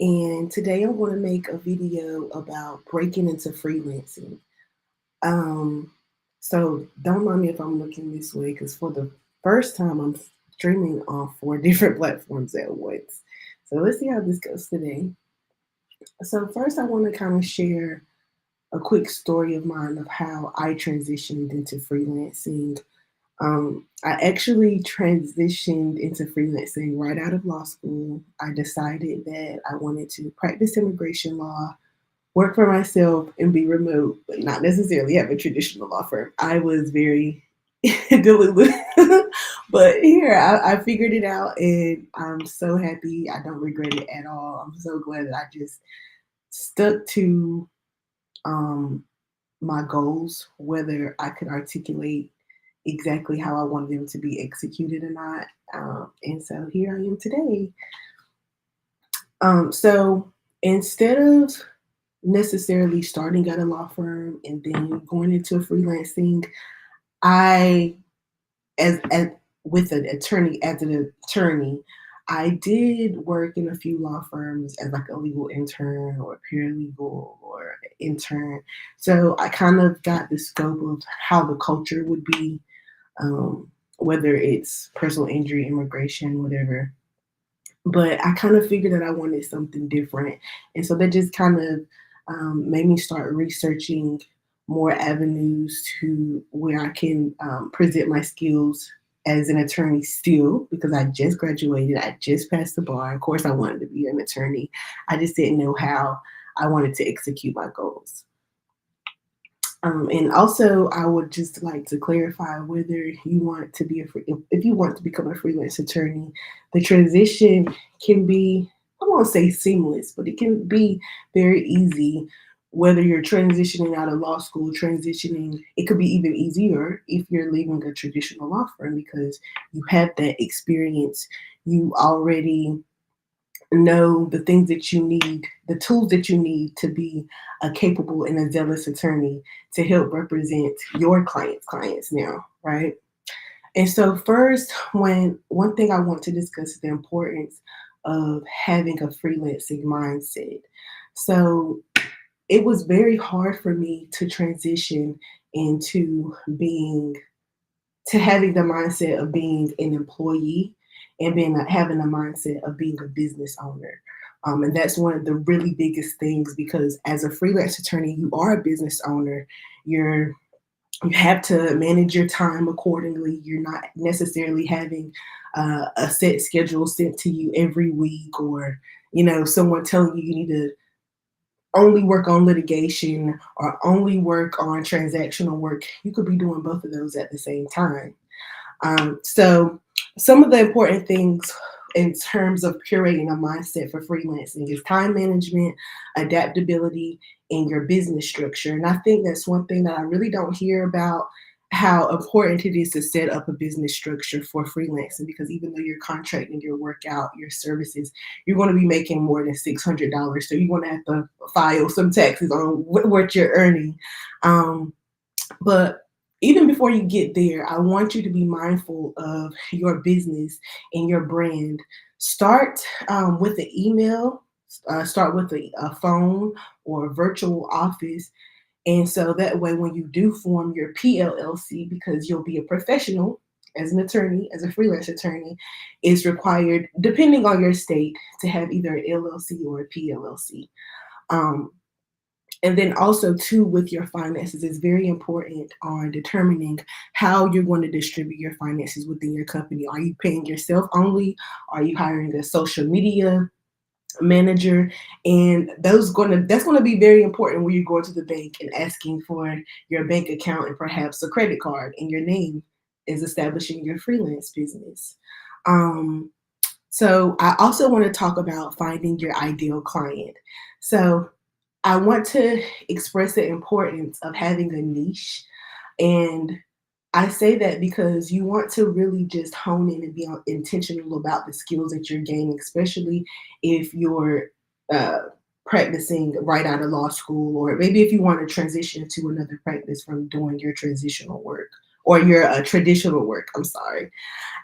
and today I want to make a video about breaking into freelancing. Um, so don't mind me if I'm looking this way because for the first time I'm streaming on four different platforms at once. So let's see how this goes today. So first I want to kind of share a quick story of mine of how I transitioned into freelancing. I actually transitioned into freelancing right out of law school. I decided that I wanted to practice immigration law, work for myself, and be remote, but not necessarily have a traditional law firm. I was very delulu. But here, I figured it out, and I'm so happy. I don't regret it at all. I'm so glad that I just stuck to um, my goals, whether I could articulate exactly how I wanted them to be executed or not. And so here I am today. So instead of necessarily starting at a law firm and then going into freelancing, I, as with an attorney, as an attorney, I did work in a few law firms as like a legal intern or a paralegal or intern. So I kind of got the scope of how the culture would be, whether it's personal injury, immigration, whatever. But I kind of figured that I wanted something different. And so that just kind of made me start researching more avenues to where I can present my skills as an attorney still, because I just graduated, I just passed the bar. Of course, I wanted to be an attorney. I just didn't know how I wanted to execute my goals. And also, I would just like to clarify whether you want to be if you want to become a freelance attorney, the transition can be, I won't say seamless, but it can be very easy. Whether you're transitioning out of law school, transitioning, it could be even easier if you're leaving a traditional law firm because you have that experience. You already know the things that you need, the tools that you need to be a capable and a zealous attorney to help represent your clients now, right? And so first, when one thing I want to discuss is the importance of having a freelancing mindset. So it was very hard for me to transition into being to having the mindset of being an employee and being having a mindset of being a business owner. And that's one of the really biggest things because as a freelance attorney, you are a business owner. You're you have to manage your time accordingly. You're not necessarily having a set schedule sent to you every week, or someone telling you you need to only work on litigation or only work on transactional work. You could be doing both of those at the same time. So some of the important things in terms of curating a mindset for freelancing is time management, adaptability, and your business structure. And I think that's one thing that I really don't hear about how important it is to set up a business structure for freelancing because even though you're contracting your work out, your services, you're going to be making more than $600. So you're going to have to file some taxes on what you're earning. But even before you get there, I want you to be mindful of your business and your brand. Start with an email, start with a phone or a virtual office. And so that way, when you do form your PLLC, because you'll be a professional as an attorney, as a freelance attorney, it's required, depending on your state, to have either an LLC or a PLLC. Um, and then also too with your finances, it's very important on determining how you're going to distribute your finances within your company. Are you paying yourself only? Are you hiring a social media manager? And that's gonna be very important when you go to the bank and asking for your bank account and perhaps a credit card and your name is establishing your freelance business. Um, so I also want to talk about finding your ideal client. So I want to express the importance of having a niche. And I say that because you want to really just hone in and be intentional about the skills that you're gaining, especially if you're uh, practicing right out of law school, or maybe if you want to transition to another practice from doing your transitional work or your traditional work. I'm sorry.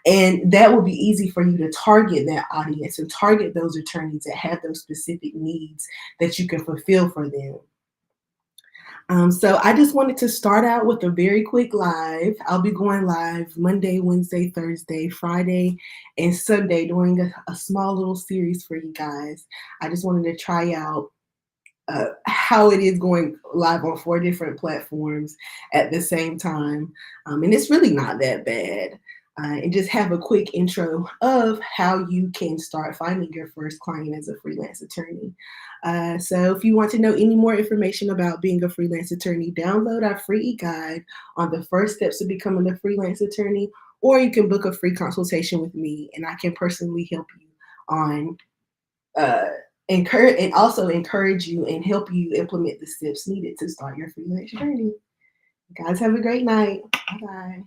And that will be easy for you to target that audience and target those attorneys that have those specific needs that you can fulfill for them. So I just wanted to start out with a very quick live. I'll be going live Monday, Wednesday, Thursday, Friday, and Sunday, doing a small little series for you guys. I just wanted to try out how it is going live on 4 different platforms at the same time. And it's really not that bad. And just have a quick intro of how you can start finding your first client as a freelance attorney. So if you want to know any more information about being a freelance attorney, download our free e-guide on the first steps to becoming a freelance attorney, or you can book a free consultation with me and I can personally help you on uh, encourage you and help you implement the steps needed to start your freelance journey. Guys, have a great night. Bye bye.